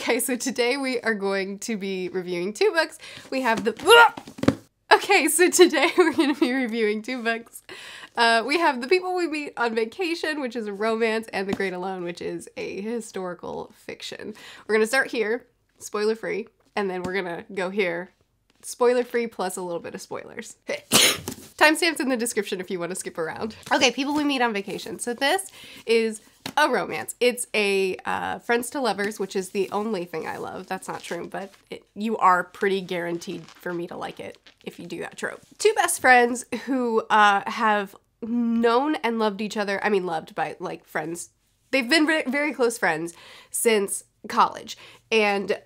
Okay, so today we are going to be reviewing two books. We have the... Okay, so today we're going to be reviewing two books. We have The People We Meet on Vacation, which is a romance, and The Great Alone, which is a historical fiction. We're going to start here, spoiler-free, and then we're going to go here, spoiler-free plus a little bit of spoilers. Timestamps in the description if you want to skip around. Okay, People We Meet on Vacation. So this is a romance. It's a friends to lovers, which is the only thing I love. That's not true, but you are pretty guaranteed for me to like it if you do that trope. Two best friends who have known and loved each other. I mean, loved by like friends. They've been very close friends since college, and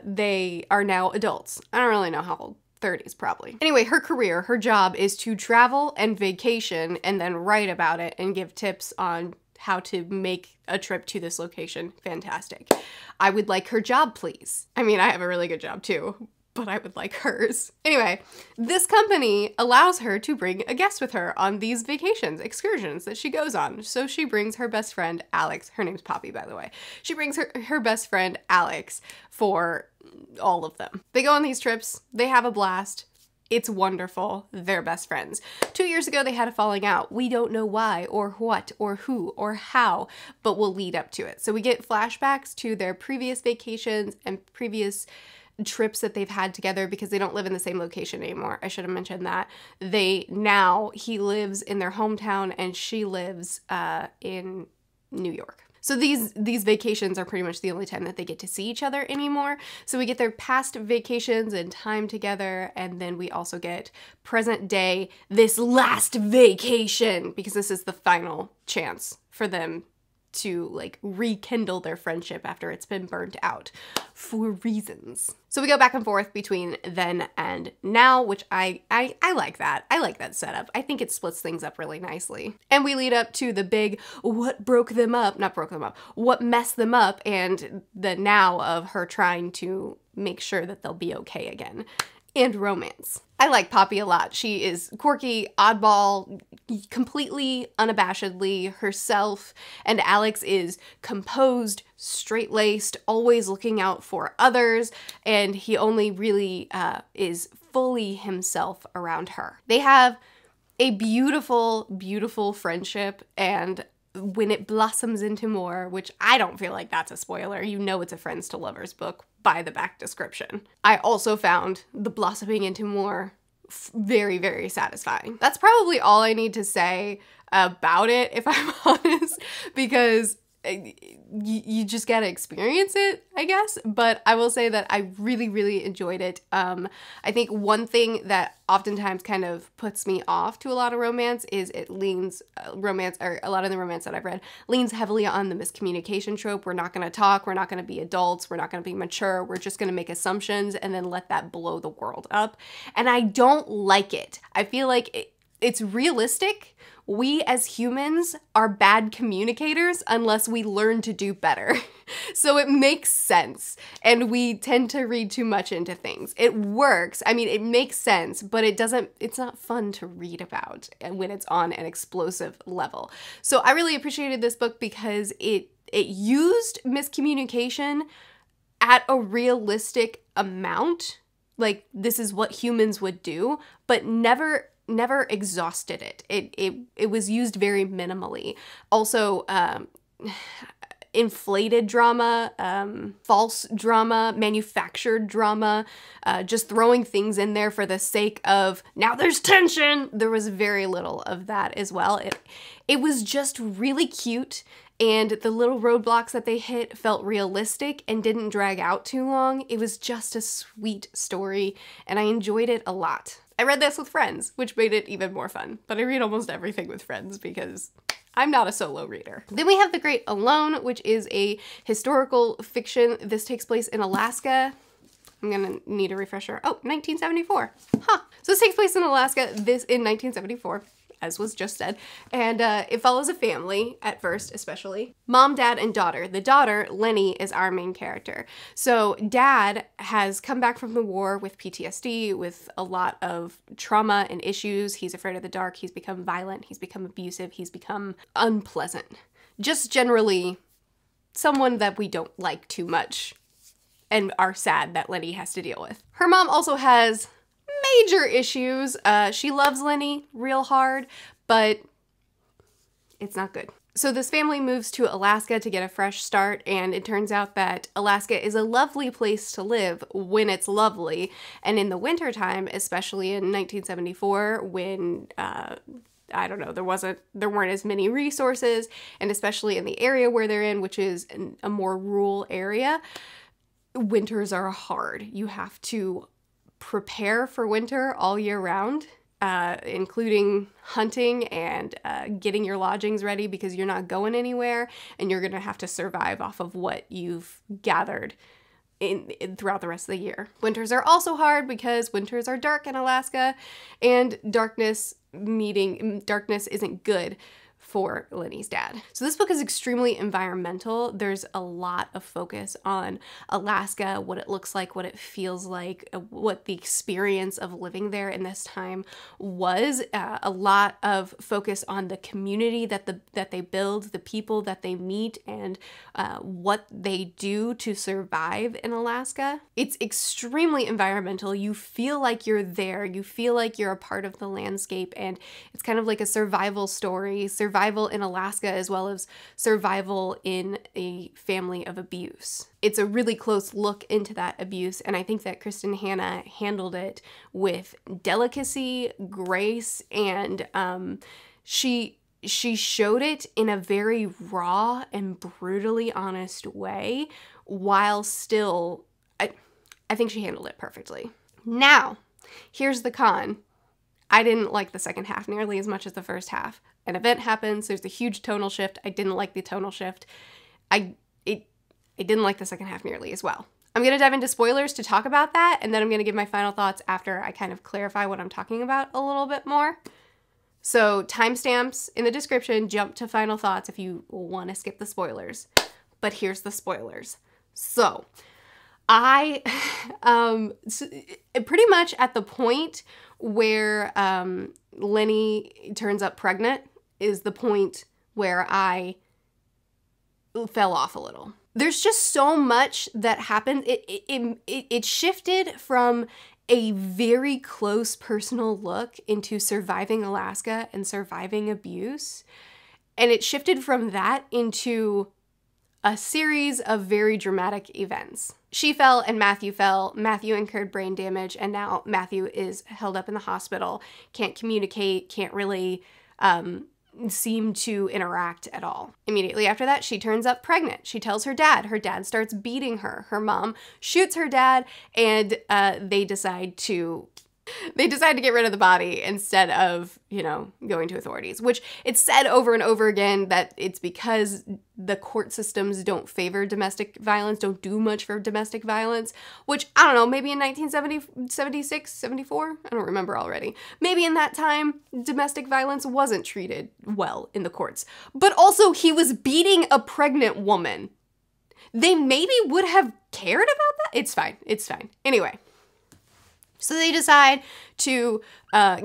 they are now adults. I don't really know how old. 30s probably. Anyway, her job is to travel and vacation and then write about it and give tips on how to make a trip to this location fantastic. I would like her job, please. I mean, I have a really good job too, but I would like hers. Anyway, this company allows her to bring a guest with her on these vacations, excursions that she goes on. So she brings her best friend, Alex. Her name's Poppy, by the way. She brings her best friend, Alex, for all of them. They go on these trips. They have a blast. It's wonderful. They're best friends. 2 years ago, they had a falling out. We don't know why or what or who or how, but we'll lead up to it. So we get flashbacks to their previous vacations and previous trips that they've had together because they don't live in the same location anymore. I should have mentioned that. He lives in their hometown and she lives in New York. So these vacations are pretty much the only time that they get to see each other anymore. So we get their past vacations and time together, and then we also get present day, this last vacation, because this is the final chance for them to like rekindle their friendship after it's been burnt out for reasons. So we go back and forth between then and now, which I like that. I like that setup. I think it splits things up really nicely. And we lead up to the big what messed them up, and the now of her trying to make sure that they'll be okay again. And romance. I like Poppy a lot. She is quirky, oddball, completely unabashedly herself, and Alex is composed, straight-laced, always looking out for others, and he only really is fully himself around her. They have a beautiful, beautiful friendship, and when it blossoms into more, which I don't feel like that's a spoiler, you know it's a friends to lovers book by the back description. I also found the blossoming into more very, very satisfying. That's probably all I need to say about it, if I'm honest, because you just gotta experience it, I guess. But I will say that I really, really enjoyed it. I think one thing that oftentimes kind of puts me off to a lot of romance is it leans, or a lot of the romance that I've read, leans heavily on the miscommunication trope. We're not gonna talk, we're not gonna be adults, we're not gonna be mature, we're just gonna make assumptions and then let that blow the world up. And I don't like it. I feel like it's realistic. We as humans are bad communicators unless we learn to do better. So it makes sense, and we tend to read too much into things. It works. I mean, it makes sense, but it's not fun to read about when it's on an explosive level. So I really appreciated this book because it used miscommunication at a realistic amount. Like, this is what humans would do, but never exhausted it. It was used very minimally. Also, inflated drama, false drama, manufactured drama, just throwing things in there for the sake of, now there's tension. There was very little of that as well. It was just really cute, and the little roadblocks that they hit felt realistic and didn't drag out too long. It was just a sweet story, and I enjoyed it a lot. I read this with friends, which made it even more fun, but I read almost everything with friends because I'm not a solo reader. Then we have The Great Alone, which is a historical fiction. This takes place in Alaska. I'm gonna need a refresher. Oh, 1974. Huh. So this takes place in Alaska, in 1974. As was just said, and it follows a family at first, especially. Mom, dad, and daughter. The daughter, Lenny, is our main character. So dad has come back from the war with PTSD, with a lot of trauma and issues. He's afraid of the dark. He's become violent. He's become abusive. He's become unpleasant. Just generally someone that we don't like too much and are sad that Lenny has to deal with. Her mom also has major issues. She loves Lenny real hard, but it's not good. So this family moves to Alaska to get a fresh start, and it turns out that Alaska is a lovely place to live when it's lovely. And in the wintertime, especially in 1974, when I don't know, there weren't as many resources, and especially in the area where they're in, which is a more rural area, winters are hard. You have to prepare for winter all year round, including hunting and getting your lodgings ready because you're not going anywhere, and you're going to have to survive off of what you've gathered throughout the rest of the year. Winters are also hard because winters are dark in Alaska, and darkness isn't good for Lenny's dad. So this book is extremely environmental. There's a lot of focus on Alaska, what it looks like, what it feels like, what the experience of living there in this time was. A lot of focus on the community that they build, the people that they meet, and what they do to survive in Alaska. It's extremely environmental. You feel like you're there. You feel like you're a part of the landscape, and it's kind of like a survival story. Survival in Alaska as well as survival in a family of abuse. It's a really close look into that abuse, and I think that Kristin Hannah handled it with delicacy, grace, and she showed it in a very raw and brutally honest way, while still, I think she handled it perfectly. Now, here's the con. I didn't like the second half nearly as much as the first half. An event happens, there's a huge tonal shift. I didn't like the tonal shift. I didn't like the second half nearly as well. I'm going to dive into spoilers to talk about that, and then I'm going to give my final thoughts after I kind of clarify what I'm talking about a little bit more. So timestamps in the description, jump to final thoughts if you want to skip the spoilers. But here's the spoilers. So I, pretty much at the point where Lenny turns up pregnant is the point where I fell off a little. There's just so much that happened. It shifted from a very close personal look into surviving Alaska and surviving abuse, and it shifted from that into a series of very dramatic events. She fell and Matthew fell. Matthew incurred brain damage, and now Matthew is held up in the hospital, can't communicate, can't really seem to interact at all. Immediately after that, she turns up pregnant. She tells her dad. Her dad starts beating her. Her mom shoots her dad, and they decide to get rid of the body instead of, going to authorities, which it's said over and over again that it's because the court systems don't favor domestic violence, don't do much for domestic violence, which, I don't know, maybe in 1970, 76, 74? I don't remember already. Maybe in that time, domestic violence wasn't treated well in the courts. But also, he was beating a pregnant woman. They maybe would have cared about that? It's fine. It's fine. Anyway. So they decide to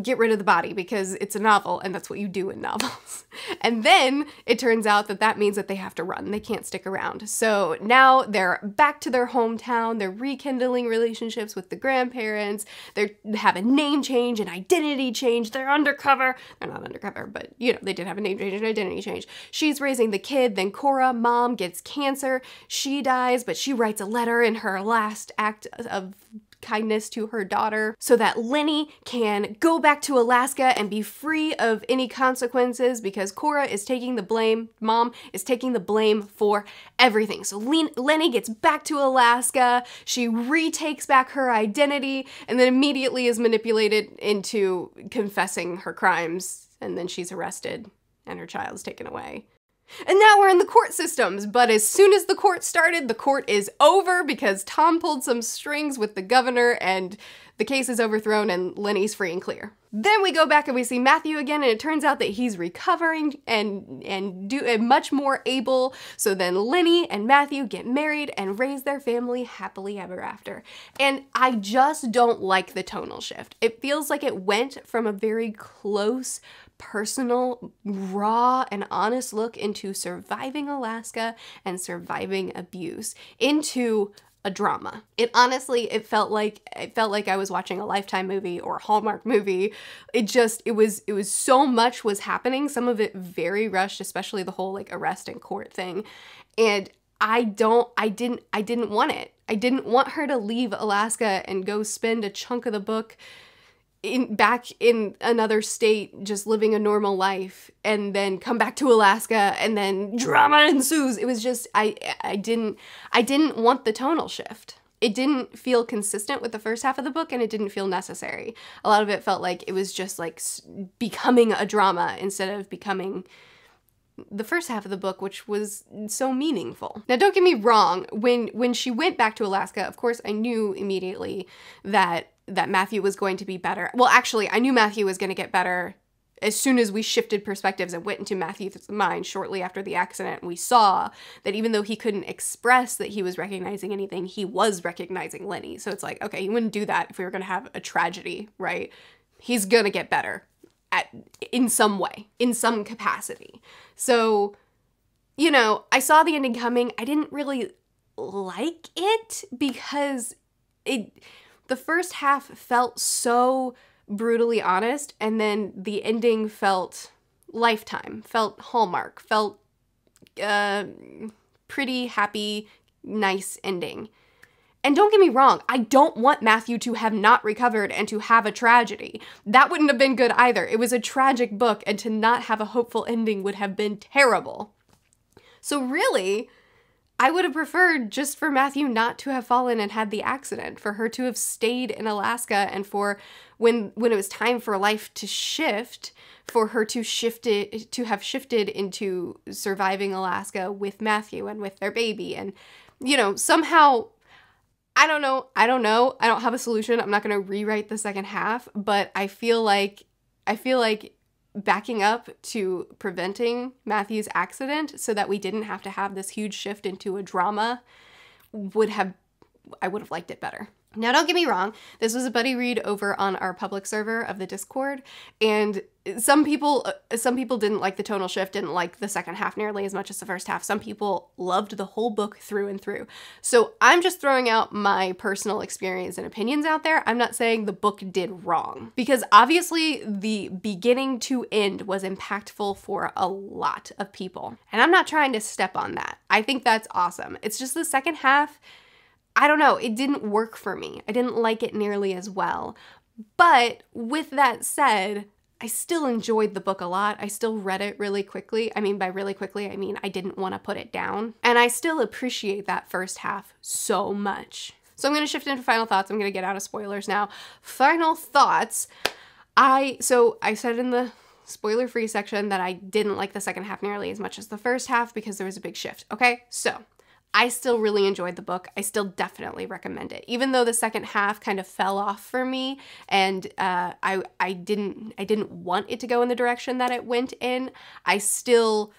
get rid of the body because it's a novel, and that's what you do in novels. And then it turns out that means that they have to run. They can't stick around. So now they're back to their hometown. They're rekindling relationships with the grandparents. They have a name change, an identity change. They're undercover. They're not undercover, but, they did have a name change and identity change. She's raising the kid. Then Cora, mom, gets cancer. She dies, but she writes a letter in her last act of kindness to her daughter so that Lenny can go back to Alaska and be free of any consequences, because Cora is taking the blame, mom is taking the blame for everything. So Lenny gets back to Alaska, she retakes back her identity, and then immediately is manipulated into confessing her crimes, and then she's arrested and her child's taken away. And now we're in the court systems, but as soon as the court started, the court is over because Tom pulled some strings with the governor and the case is overthrown and Lenny's free and clear. Then we go back and we see Matthew again, and it turns out that he's recovering and much more able. So then Lenny and Matthew get married and raise their family happily ever after. And I just don't like the tonal shift. It feels like it went from a very close, personal, raw, and honest look into surviving Alaska and surviving abuse into a drama. It honestly, it felt like I was watching a Lifetime movie or a Hallmark movie. It was so much was happening. Some of it very rushed, especially the whole like arrest and court thing. And I didn't want it. I didn't want her to leave Alaska and go spend a chunk of the book back in another state, just living a normal life, and then come back to Alaska and then drama ensues. It was just, I didn't want the tonal shift. It didn't feel consistent with the first half of the book, and it didn't feel necessary. A lot of it felt like it was just like becoming a drama instead of becoming the first half of the book, which was so meaningful. Now, don't get me wrong, when she went back to Alaska, of course, I knew immediately that Matthew was going to be better. Well, actually, I knew Matthew was going to get better as soon as we shifted perspectives and went into Matthew's mind shortly after the accident. We saw that even though he couldn't express that he was recognizing anything, he was recognizing Lenny. So it's like, okay, he wouldn't do that if we were going to have a tragedy, right? He's going to get better in some way, in some capacity. So, you know, I saw the ending coming. I didn't really like it because the first half felt so brutally honest, and then the ending felt Lifetime, felt Hallmark, felt pretty happy, nice ending. And don't get me wrong, I don't want Matthew to have not recovered and to have a tragedy. That wouldn't have been good either. It was a tragic book, and to not have a hopeful ending would have been terrible. So really, I would have preferred just for Matthew not to have fallen and had the accident, for her to have stayed in Alaska, and for when it was time for life to shift, for her to have shifted into surviving Alaska with Matthew and with their baby. And, you know, somehow, I don't know. I don't have a solution. I'm not going to rewrite the second half, but I feel like backing up to preventing Matthew's accident so that we didn't have to have this huge shift into a drama I would have liked it better. Now, don't get me wrong, this was a buddy read over on our public server of the Discord, and some people didn't like the tonal shift, didn't like the second half nearly as much as the first half. Some people loved the whole book through and through. So I'm just throwing out my personal experience and opinions out there. I'm not saying the book did wrong, because obviously the beginning to end was impactful for a lot of people. And I'm not trying to step on that. I think that's awesome. It's just the second half, I don't know, it didn't work for me. I didn't like it nearly as well. But with that said, I still enjoyed the book a lot. I still read it really quickly. I mean, by really quickly, I mean I didn't want to put it down. And I still appreciate that first half so much. So I'm going to shift into final thoughts. I'm going to get out of spoilers now. Final thoughts. I said in the spoiler-free section that I didn't like the second half nearly as much as the first half because there was a big shift. Okay, so I still really enjoyed the book. I still definitely recommend it. Even though the second half kind of fell off for me, and I didn't want it to go in the direction that it went in, I still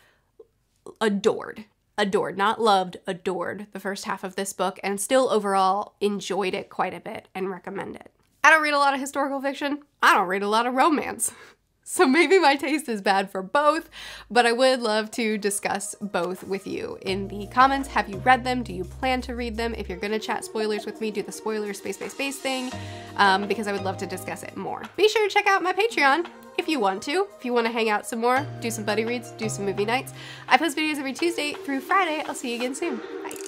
adored, not loved, adored the first half of this book, and still overall enjoyed it quite a bit and recommend it. I don't read a lot of historical fiction. I don't read a lot of romance. So maybe my taste is bad for both, but I would love to discuss both with you in the comments. Have you read them? Do you plan to read them? If you're gonna chat spoilers with me, do the spoiler space thing, because I would love to discuss it more. Be sure to check out my Patreon if you want to. If you want to hang out some more, do some buddy reads, do some movie nights. I post videos every Tuesday through Friday. I'll see you again soon. Bye.